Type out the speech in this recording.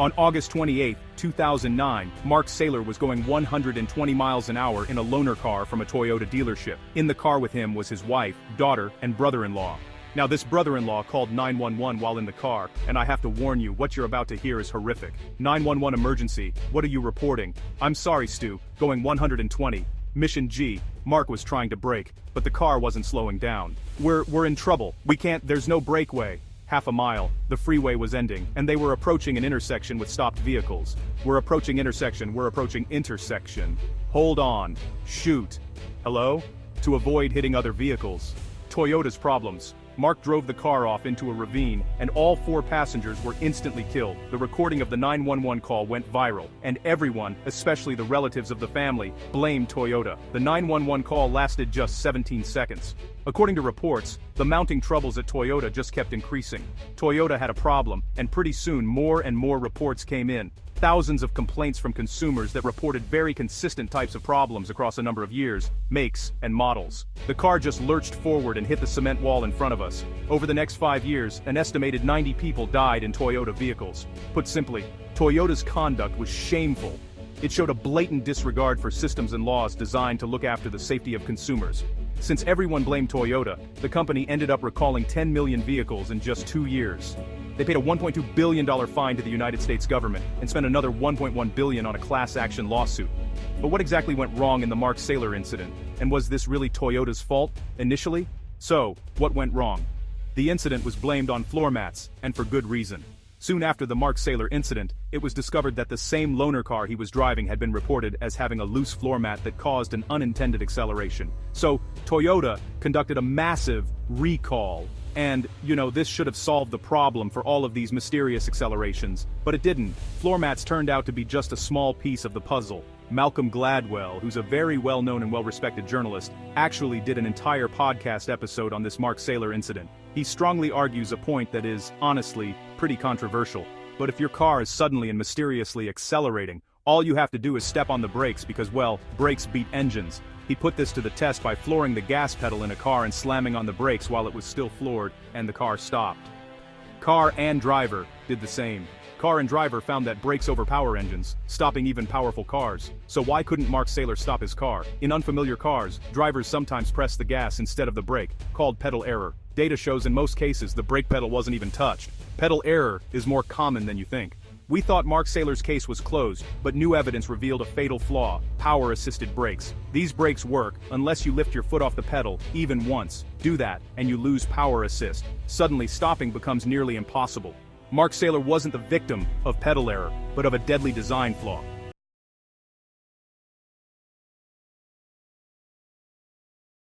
On August 28, 2009, Mark Saylor was going 120 miles an hour in a loaner car from a Toyota dealership. In the car with him was his wife, daughter, and brother-in-law. Now this brother-in-law called 911 while in the car, and I have to warn you, what you're about to hear is horrific. 911 emergency, what are you reporting? I'm sorry Stu, going 120. Mission G, Mark was trying to brake, but the car wasn't slowing down. We're in trouble, there's no breakaway. Half a mile, the freeway was ending, and they were approaching an intersection with stopped vehicles. We're approaching intersection. Hold on. Shoot. Hello? To avoid hitting other vehicles. Toyota's problems. Mark drove the car off into a ravine, and all 4 passengers were instantly killed. The recording of the 911 call went viral, and everyone, especially the relatives of the family, blamed Toyota. The 911 call lasted just 17 seconds. According to reports, the mounting troubles at Toyota just kept increasing. Toyota had a problem, and pretty soon more and more reports came in. Thousands of complaints from consumers that reported very consistent types of problems across a number of years, makes, and models. The car just lurched forward and hit the cement wall in front of us. Over the next 5 years, an estimated 90 people died in Toyota vehicles. Put simply, Toyota's conduct was shameful. It showed a blatant disregard for systems and laws designed to look after the safety of consumers. Since everyone blamed Toyota, the company ended up recalling 10 million vehicles in just 2 years. They paid a $1.2 billion fine to the United States government and spent another $1.1 billion on a class action lawsuit. But what exactly went wrong in the Mark Saylor incident? And was this really Toyota's fault, initially? So, what went wrong? The incident was blamed on floor mats, and for good reason. Soon after the Mark Saylor incident, it was discovered that the same loaner car he was driving had been reported as having a loose floor mat that caused an unintended acceleration. So, Toyota conducted a massive recall. And, this should have solved the problem for all of these mysterious accelerations. But it didn't. Floor mats turned out to be just a small piece of the puzzle. Malcolm Gladwell, who's a very well-known and well-respected journalist, actually did an entire podcast episode on this Mark Saylor incident. He strongly argues a point that is, honestly, pretty controversial. But if your car is suddenly and mysteriously accelerating, all you have to do is step on the brakes because, brakes beat engines. He put this to the test by flooring the gas pedal in a car and slamming on the brakes while it was still floored, and the car stopped. Car and driver did the same. Car and driver found that brakes overpower engines, stopping even powerful cars. So why couldn't Mark Saylor stop his car? In unfamiliar cars, drivers sometimes press the gas instead of the brake, called pedal error. Data shows in most cases the brake pedal wasn't even touched. Pedal error is more common than you think. We thought Mark Saylor's case was closed, but new evidence revealed a fatal flaw: power-assisted brakes. These brakes work unless you lift your foot off the pedal, even once. Do that, and you lose power assist. Suddenly stopping becomes nearly impossible. Mark Saylor wasn't the victim of pedal error, but of a deadly design flaw.